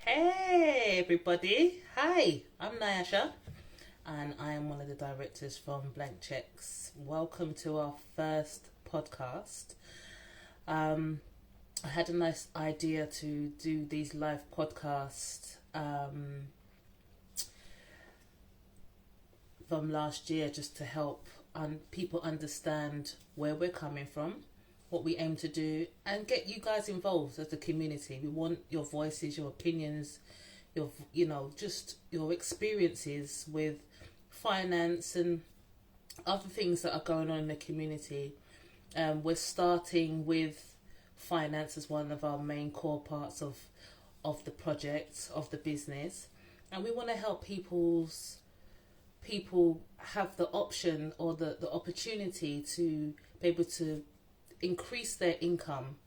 Hey everybody, hi, I'm Nyasha and I am one of the directors from Blank Checks. Welcome to our first podcast. Um, I had a nice idea to do these live podcasts from last year just to help people understand where we're coming from, what we aim to do, and get you guys involved as a community. We want your voices, your opinions, just your experiences with finance and other things that are going on in the community. We're starting with finance as one of our main core parts of the project, of the business, and we want to help people have the option or the opportunity to be able to increase their income,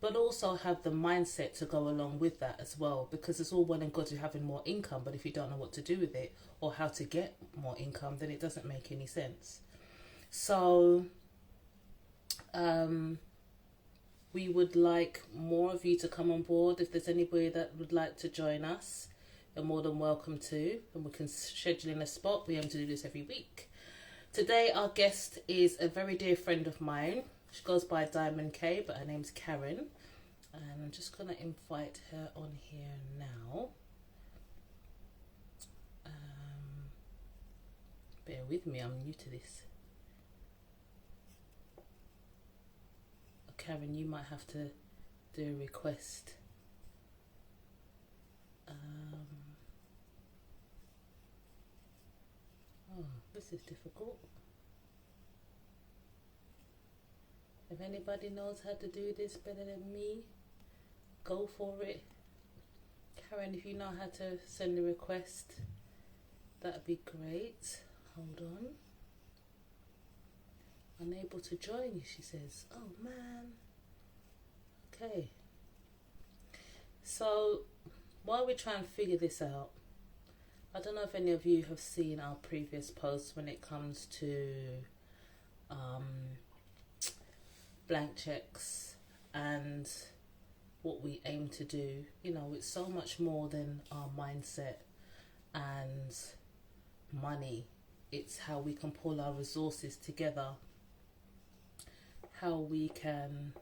but also have the mindset to go along with that as well, because it's all well and good to having more income, but if you don't know what to do with it or how to get more income, then it doesn't make any sense. So we would like more of you to come on board. If there's anybody that would like to join us, you're more than welcome to, and we can schedule in a spot. We aim to do this every week. Today our guest is a very dear friend of mine. She goes by Diamond K, but her name's Karen. And I'm just going to invite her on here now. Bear with me, I'm new to this. Karen, you might have to do a request. Oh, this is difficult. If anybody knows how to do this better than me, go for it. Karen, if you know how to send a request, that'd be great. Hold on. Unable to join you, she says. Oh man. Okay. So, while we try and figure this out, I don't know if any of you have seen our previous posts when it comes to blank checks and what we aim to do. You know, it's so much more than our mindset and money. It's how we can pull our resources together, how we can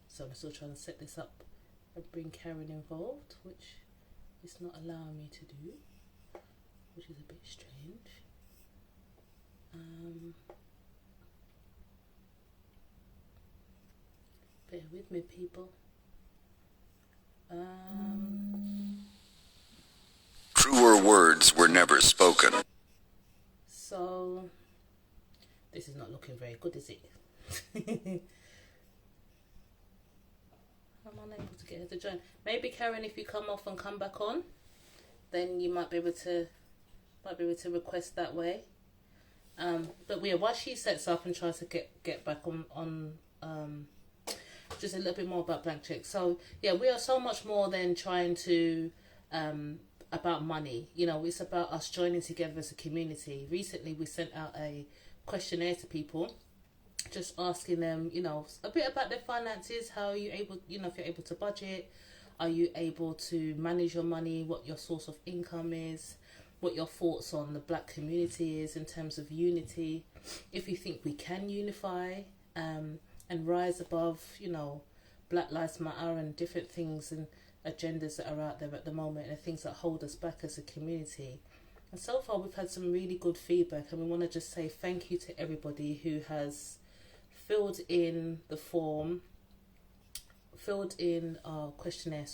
so I'm still trying to set this up and bring Karen involved, which it's not allowing me to do, which is a bit strange. Bear with me, people. Truer words were never spoken. So, this is not looking very good, is it? I'm unable to get her to join. Maybe Karen, if you come off and come back on, then you might be able to request that way. But yeah, while she sets up and tries to get back on just a little bit more about blank check. So yeah, we are so much more than trying to about money. You know, it's about us joining together as a community. Recently, we sent out a questionnaire to people, just asking them, you know, a bit about their finances. How are you able, you know, if you're able to budget, are you able to manage your money, what your source of income is, what your thoughts on the black community is in terms of unity, if you think we can unify and rise above, you know, Black Lives Matter and different things and agendas that are out there at the moment and things that hold us back as a community. And so far we've had some really good feedback, and we want to just say thank you to everybody who has filled in the form, filled in our questionnaire,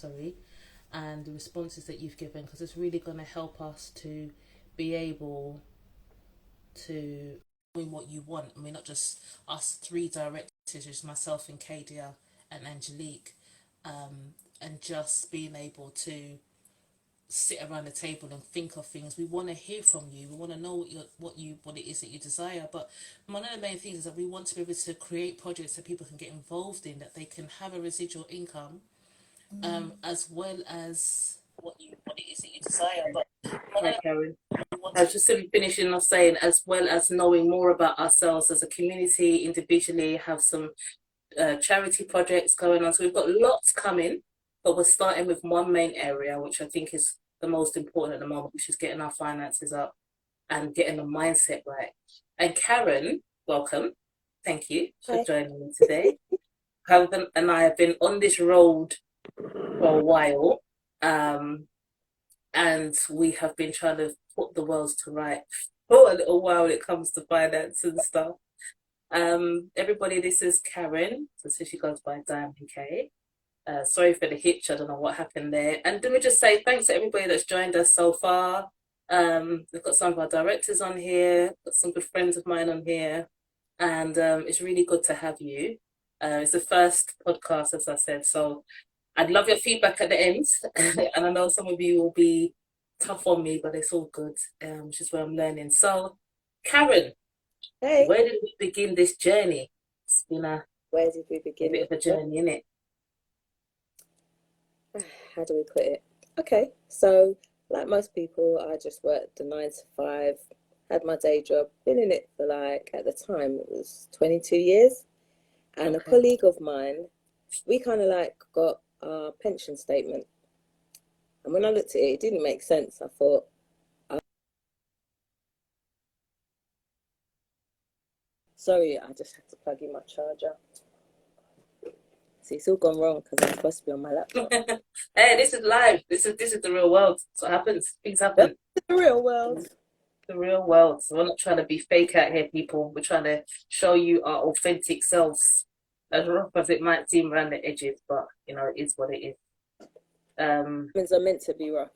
and the responses that you've given, because it's really going to help us to be able to doing what you want. I mean, not just us three directors, just myself and Kadia and Angelique, and just being able to sit around the table and think of things. We want to hear from you. We want to know what it is that you desire. But one of the main things is that we want to be able to create projects that people can get involved in, that they can have a residual income, as well as what it is that you desire. But hi, Karen. I was just simply finishing off saying, as well as knowing more about ourselves as a community, individually, have some charity projects going on. So we've got lots coming. but we're starting with one main area, which I think is the most important at the moment, which is getting our finances up and getting the mindset right. And Karen, welcome. Thank you for Hi. joining me today. Karen and I have been on this road for a while, and we have been trying to put the worlds to right for a little while when it comes to finance and stuff. Everybody, this is Karen. So she goes by Diamond K. Sorry for the hitch. I don't know what happened there. And let me just say thanks to everybody that's joined us so far. We've got some of our directors on here, got some good friends of mine on here, and it's really good to have you. It's the first podcast, as I said, so I'd love your feedback at the end. And I know some of you will be tough on me, but it's all good, which is where I'm learning. So, Karen, Hey, where did we begin this journey? It's been where did we a begin bit of a this? journey, innit? How do we put it? Okay, so like most people, I just worked the 9 to 5, had my day job, been in it for like, at the time, it was 22 years. And a Okay. colleague of mine, we kind of like got our pension statement. And when I looked at it, it didn't make sense. I thought, sorry, I just had to plug in my charger. See, it's all gone wrong because I'm supposed to be on my laptop. Hey, this is live. This is the real world. So what happens. Things happen. The real world. The real world. So we're not trying to be fake out here, people. We're trying to show you our authentic selves, as rough as it might seem around the edges, but you know, it is what it is. Humans are meant to be rough.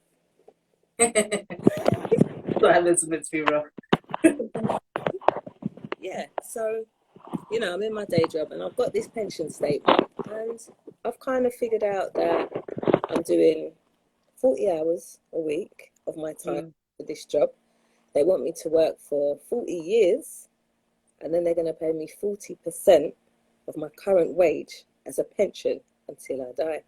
What happens when it's be rough? Yeah, so I'm in my day job and I've got this pension statement, and I've kind of figured out that I'm doing 40 hours a week of my time for this job. They want me to work for 40 years, and then they're going to pay me 40% of my current wage as a pension until I die.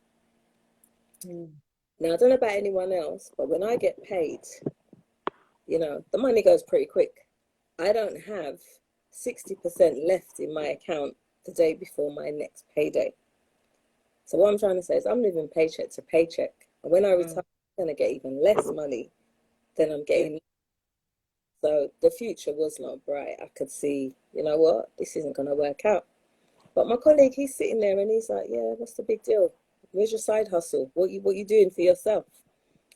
Now, I don't know about anyone else, but when I get paid, the money goes pretty quick. I don't have 60% left in my account the day before my next payday. So what I'm trying to say is I'm living paycheck to paycheck. And when I retire, I'm going to get even less money than I'm getting. So the future was not bright. I could see, you know what, this isn't going to work out. But my colleague, he's sitting there and he's like, yeah, what's the big deal? Where's your side hustle? What you doing for yourself?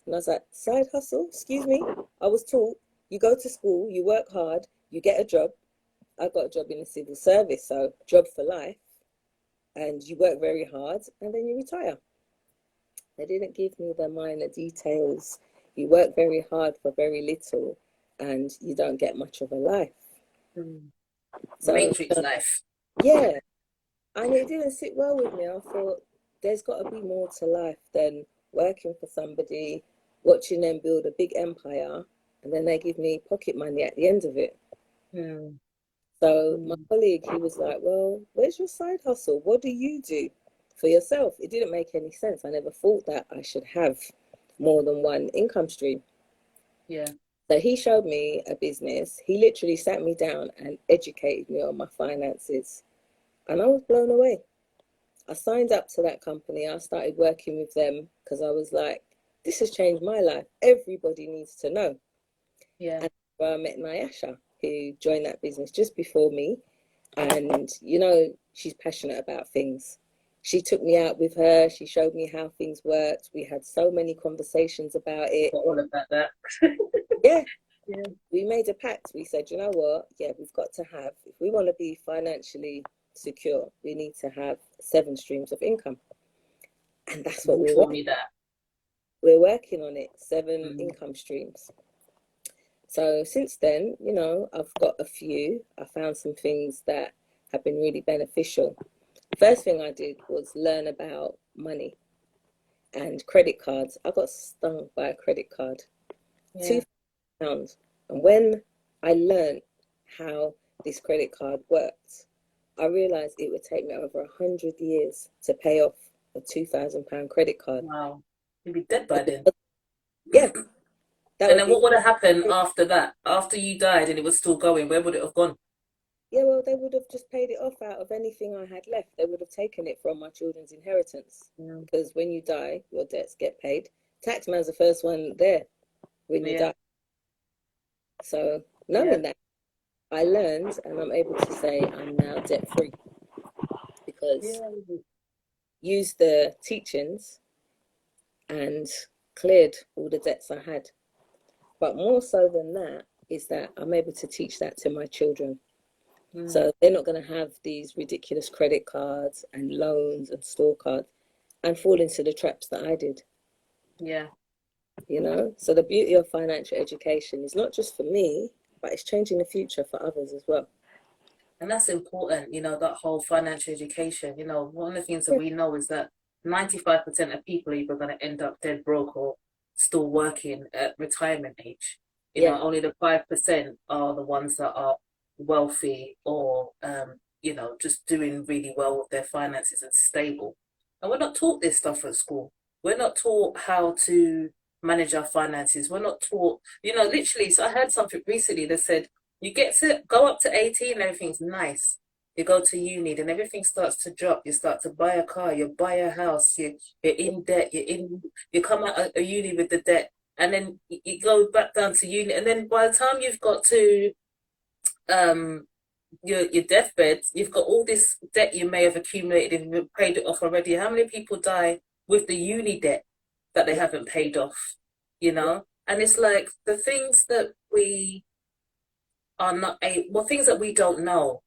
And I was like, side hustle? Excuse me? I was taught you go to school, you work hard, you get a job. I got a job in the civil service, so job for life. And you work very hard and then you retire. They didn't give me the minor details. You work very hard for very little and you don't get much of a life. So, Matrix life. Yeah. And it didn't sit well with me. I thought there's got to be more to life than working for somebody, watching them build a big empire, and then they give me pocket money at the end of it. So my colleague, he was like, well, where's your side hustle? What do you do for yourself? It didn't make any sense. I never thought that I should have more than one income stream. Yeah. So he showed me a business. He literally sat me down and educated me on my finances. And I was blown away. I signed up to that company. I started working with them because I was like, this has changed my life. Everybody needs to know. Yeah. And I met Nyasha, who joined that business just before me. And, she's passionate about things. She took me out with her. She showed me how things worked. We had so many conversations about it. All about that. Yeah. We made a pact. We said, you know what? Yeah, we've got to have, if we want to be financially secure, we need to have 7 streams of income. And that's what we're working on. We're working on it, 7 income streams. So since then, I've got a few. I found some things that have been really beneficial. First thing I did was learn about money and credit cards. I got stung by a credit card, £2,000. And when I learned how this credit card worked, I realized it would take me over 100 years to pay off a £2,000 credit card. Wow. You'd be dead by then. Yeah. And then what would have happened after that? After you died and it was still going, where would it have gone? Yeah, well, they would have just paid it off out of anything I had left. They would have taken it from my children's inheritance Mm. because when you die, your debts get paid. Taxman's the first one there when you Yeah, die. So yeah, knowing that, I learned and I'm able to say I'm now debt free because yeah, used the teachings and cleared all the debts I had. But more so than that is that I'm able to teach that to my children. mm, So they're not going to have these ridiculous credit cards and loans and store cards and fall into the traps that I did, yeah. you know? So the beauty of financial education is not just for me, but it's changing the future for others as well. And that's important, that whole financial education. One of the things that Yeah, we know is that 95% of people are either going to end up dead broke or still working at retirement age. yeah, Only the 5% are the ones that are wealthy or, just doing really well with their finances and stable. And we're not taught this stuff at school. We're not taught how to manage our finances. We're not taught, literally. So I heard something recently that said, you get to go up to 18 and everything's nice. You go to uni, then everything starts to drop. You start to buy a car, you buy a house, you're in debt, you come out of uni with the debt, and then you go back down to uni, and then by the time you've got to um your deathbed, you've got all this debt you may have accumulated if you've paid it off already. How many people die with the uni debt that they yeah, haven't paid off? yeah, And it's like the things that we are not things that we don't know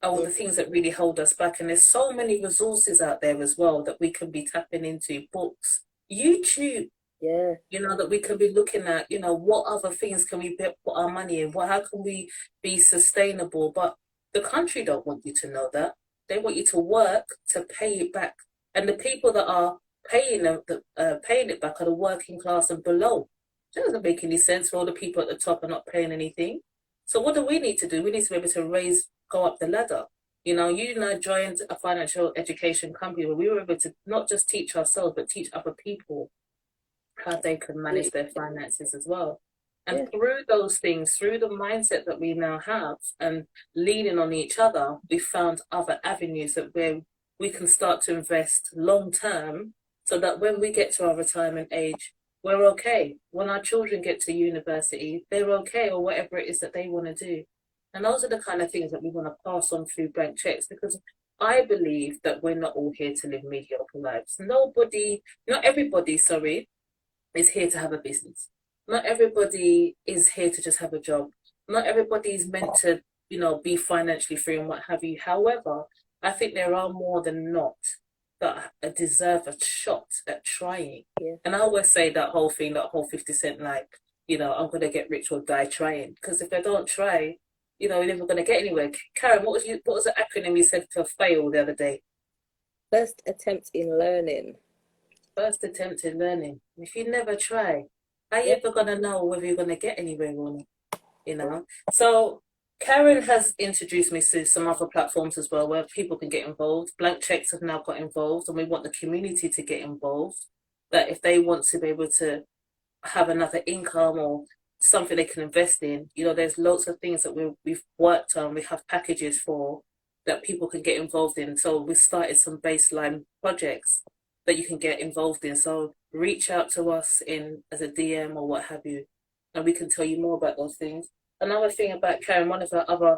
are mm, the things that really hold us back. And there's so many resources out there as well that we can be tapping into, books, YouTube, yeah, that we can be looking at, what other things can we put our money in? How can we be sustainable? But the country don't want you to know that. They want you to work to pay it back. And the people that are paying it back are the working class and below. That doesn't make any sense for all the people at the top are not paying anything. So what do we need to do? We need to be able to go up the ladder. You and I joined a financial education company where we were able to not just teach ourselves, but teach other people how they can manage their finances as well. And yeah, through those things, through the mindset that we now have and leaning on each other, we found other avenues that where we can start to invest long term so that when we get to our retirement age, we're okay. When our children get to university, they're okay or whatever it is that they want to do. And those are the kind of things that we want to pass on through blank checks because I believe that we're not all here to live mediocre lives. Not everybody, sorry, is here to have a business. Not everybody is here to just have a job. Not everybody is meant to, be financially free and what have you. However, I think there are more than not that deserve a shot at trying. yeah. And I always say that whole thing, that whole 50 Cent, like, I'm going to get rich or die trying. Because if I don't try, you're never going to get anywhere. Karen, what was the acronym you said for fail the other day? First attempt in learning. First attempt in learning. If you never try, how you Yeah, ever gonna know whether you're gonna get anywhere or not? You know. So Karen has introduced me to some other platforms as well where people can get involved. Blank checks have now got involved, and we want the community to get involved. That if they want to be able to have another income or something they can invest in, there's lots of things that we've worked on. We have packages for that people can get involved in. So we started some baseline projects that you can get involved in. So reach out to us in as a DM or what have you, and we can tell you more about those things. Another thing about Karen, one of her other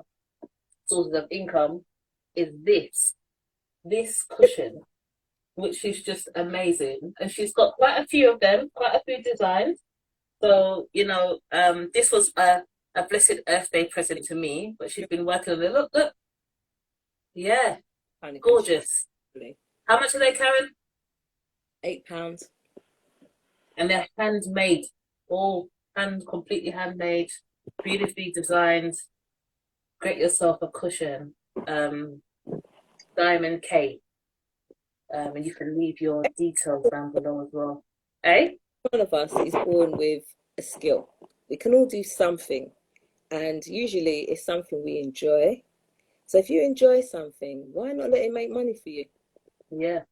sources of income is this cushion, which is just amazing. And she's got quite a few of them, quite a few designs. So, this was a blessed Earth Day present to me, but she's been working on it. Look, look. Yeah, kind of gorgeous. How much are they, Karen? £8. And they're handmade, all completely handmade, beautifully designed. Get yourself a cushion, diamond K, and you can leave your details down below as well. Eh? One of us is born with a skill. We can all do something, and usually it's something we enjoy. So if you enjoy something, why not let it make money for you? Yeah,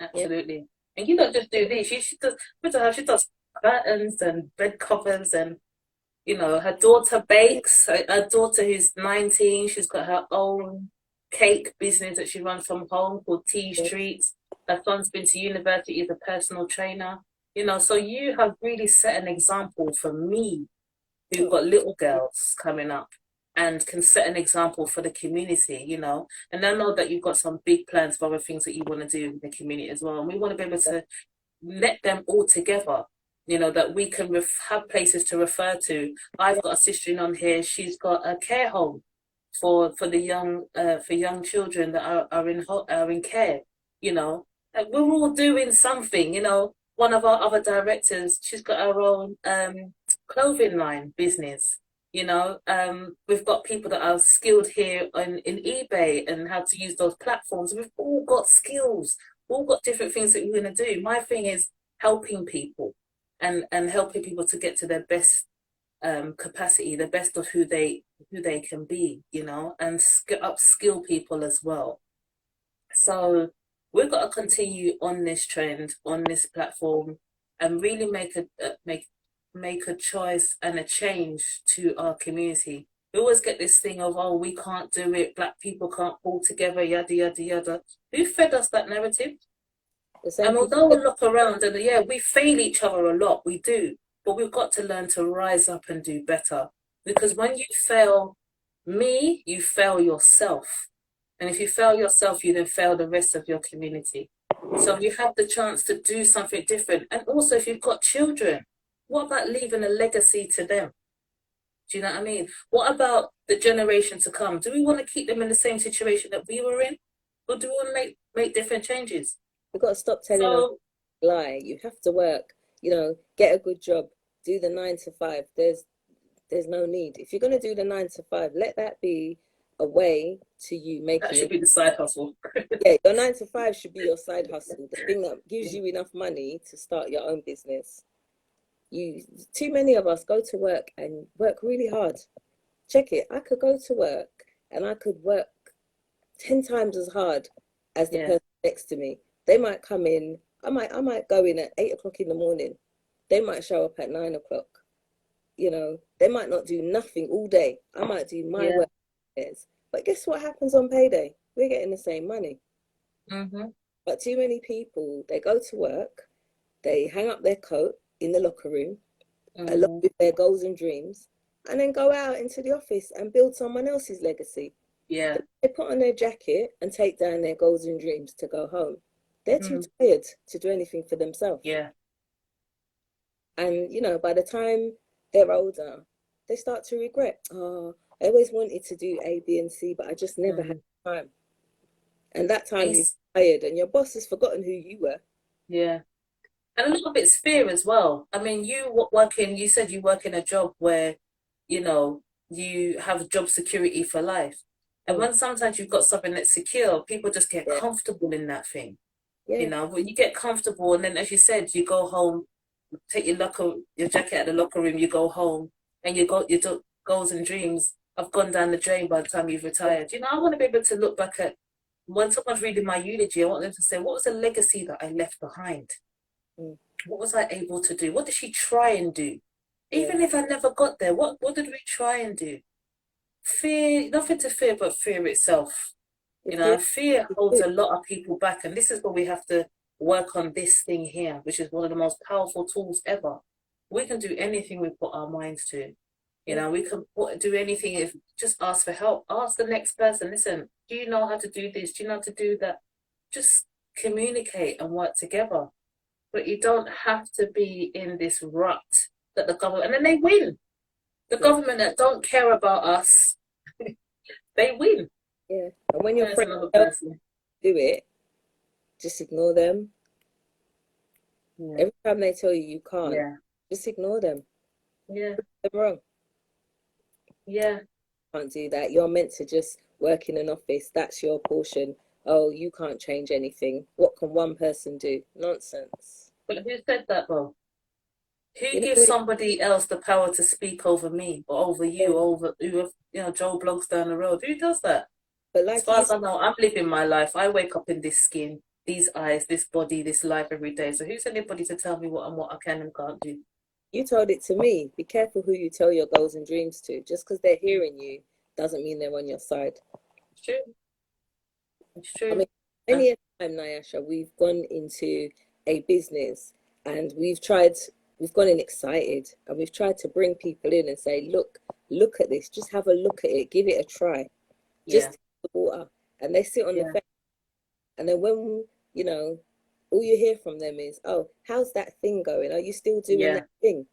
Yeah, absolutely. And you don't just do these. She does. She does curtains and bed covers and You know, her daughter bakes. Her daughter, who's 19, she's got her own cake business that she runs from home called Tea's Treats. Her son's been to university, is a personal trainer. You know, so you have really set an example for me, who've Oh, got little girls coming up, and can set an example for the community, you know. And I know that you've got some big plans for other things that you want to do in the community as well. And we want to be able to let them all together, you know, that we can have places to refer to. I've got a sister in on here, she's got a care home for the young for young children that are in care, you know. And we're all doing something, you know. One of our other directors, she's got her own clothing line business, you know. We've got people that are skilled here in eBay and how to use those platforms. We've all got skills, all got different things that we're going to do. My thing is helping people and helping people to get to their best capacity, the best of who they can be, you know, and upskill people as well. So we've got to continue on this trend, on this platform, and really make a choice and a change to our community. We always get this thing of, oh, we can't do it, black people can't pull together, yada yada yada. Who fed us that narrative? the same And people. although we look around and yeah, we fail each other a lot, we do, but we've got to learn to rise up and do better. Because when you fail me, you fail yourself. And if you fail yourself, you then fail the rest of your community. So you have the chance to do something different. And also, if you've got children, what about leaving a legacy to them? Do you know what I mean? What about the generation to come? Do we want to keep them in the same situation that we were in? Or do we want to make different changes? We've got to stop telling them So, lie. You have to work, you know, get a good job, do the 9 to 5. There's no need. If you're gonna do the 9 to 5, let that be a way to you that making should it. be the side hustle. Yeah, your 9 to 5 should be your side hustle, the thing that gives you enough money to start your own business. Too many of us go to work and work really hard. Check it. I could go to work and I could work 10 times as hard as the Yeah, person next to me. They might come in. I might go in at 8 o'clock in the morning. They might show up at 9 o'clock. You know, they might not do nothing all day. I might do my yeah. work. But guess what happens on payday? We're getting the same money. Mm-hmm. But too many people, they go to work, they hang up their coat in the locker room, along Mm-hmm. with their goals and dreams, and then go out into the office and build someone else's legacy. Yeah. They put on their jacket and take down their goals and dreams to go home. They're too Mm. tired to do anything for themselves. Yeah. And, you know, by the time they're older, they start to regret, oh, I always wanted to do A, B, and C, but I just never had Mm. time. And that time you're It's, tired and your boss has forgotten who you were. yeah. And a little bit fear as well. I mean, you said you work in a job where, you know, you have job security for life. And Mm, when sometimes you've got something that's secure, people just get yeah, comfortable in that thing. You yeah, know, when you get comfortable, and then as you said, you go home, take your jacket out of the locker room, you go home, and your goals and dreams have gone down the drain by the time you've retired. You know, I want to be able to look back at when someone's reading my eulogy. I want them to say, what was the legacy that I left behind? mm, What was I able to do? What did she try and do? yeah. Even if I never got there, what did we try and do? Fear, nothing to fear but fear itself. The You fear know, fear is holds good. a lot of people back, and this is where we have to work on this thing here, which is one of the most powerful tools ever. We can do anything we put our minds to. You Yeah, know, we can do anything if just ask for help. Ask the next person, listen, do you know how to do this? Do you know how to do that? Just communicate and work together. But you don't have to be in this rut that the government, and then they win. The yeah, government that don't care about us, they win. yeah. And when your There's friends another don't person. do it, just ignore them. Yeah, Every time they tell you you can't, yeah, just ignore them. yeah, They're wrong. yeah. Can't do that. You're meant to just work in an office. That's your portion. Oh, you can't change anything. What can one person do? Nonsense. But who said that though? Who You know, gives somebody else the power to speak over me or over yeah, you, over you know, Joe Blogs down the road? Who does that? but As like far you as I know, I'm living my life. I wake up in this skin, these eyes, this body, this life every day. So who's anybody to tell me what I can and can't do? You told it to me. Be careful who you tell your goals and dreams to. Just because they're hearing you doesn't mean they're on your side. It's true. It's I true. mean, any time, Nyasha, we've gone into a business and we've gone in excited and we've tried to bring people in and say, look at this, just have a look at it, give it a try, just Yeah. test the water. And they sit on the Yeah. fence. And then when, you know, all you hear from them is, oh, how's that thing going? Are you still doing Yeah. that thing?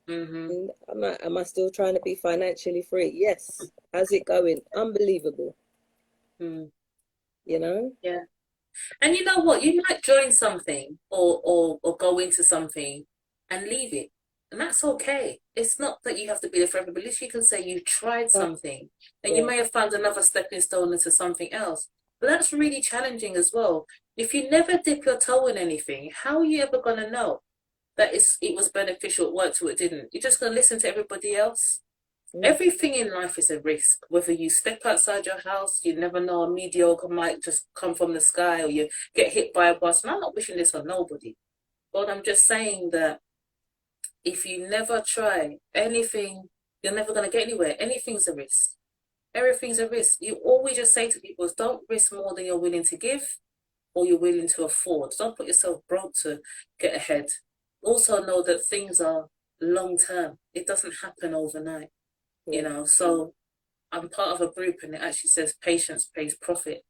Mm-hmm. And I'm like, am I still trying to be financially free? Yes. How's it going? Unbelievable, Mm. you know? Yeah. And you know what? You might join something or go into something and leave it. And that's okay. It's not that you have to be there forever, but at least you can say you tried Right. something and you Yeah. may have found another stepping stone into something else. But that's really challenging as well. If you never dip your toe in anything, how are you ever going to know that it was beneficial, it worked or it didn't? You're just going to listen to everybody else. Mm. Everything in life is a risk. Whether you step outside your house, you never know, a meteor might just come from the sky or you get hit by a bus. And I'm not wishing this on nobody. But I'm just saying that if you never try anything, you're never going to get anywhere. Anything's a risk. Everything's a risk. You always just say to people, don't risk more than you're willing to give or you're willing to afford. Don't put yourself broke to get ahead. Also know that things are long term. It doesn't happen overnight, Yeah. So I'm part of a group and it actually says patience pays profit.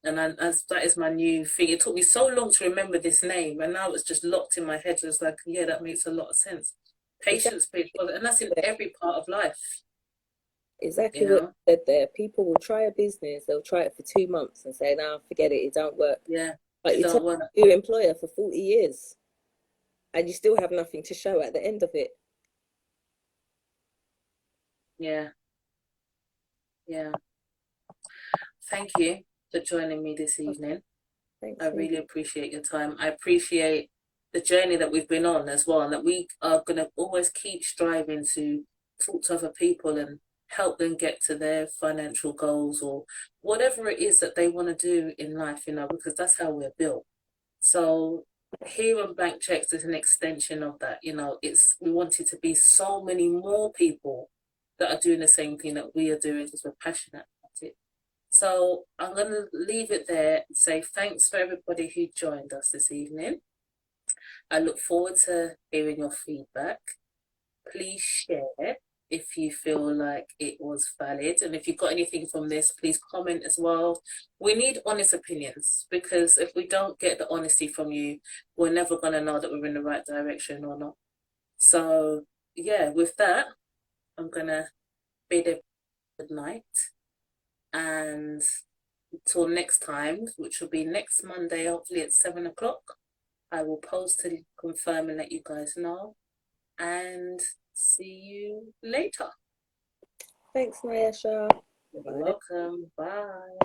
And as that is my new thing. It took me so long to remember this name and now it's just locked in my head. It's like, yeah, that makes a lot of sense. Exactly. Patience pays profit. And that's in every part of life, Exactly you what know? you said there. People will try a business, they'll try it for 2 months and say, no, forget it, it don't work. Yeah, But it you tell don't work. your employer for 40 years and you still have nothing to show at the end of it. Yeah, yeah. Thank you for joining me this Oh, evening. I thanks, me. really appreciate your time. I appreciate the journey that we've been on as well, and that we are going to always keep striving to talk to other people and help them get to their financial goals or whatever it is that they want to do in life, because that's how we're built. So here on Blank Checks is an extension of that. We want it to be so many more people that are doing the same thing that we are doing because we're passionate about it. So I'm going to leave it there and say thanks for everybody who joined us this evening. I look forward to hearing your feedback. Please share if you feel like it was valid. And if you've got anything from this, please comment as well. We need honest opinions because if we don't get the honesty from you, we're never going to know that we're in the right direction or not. So, yeah, with that, I'm going to bid a good night. And until next time, which will be next Monday, hopefully at 7 o'clock, I will post to confirm and let you guys know. And see you later. Thanks, Nyasha. You're Bye. welcome. Bye.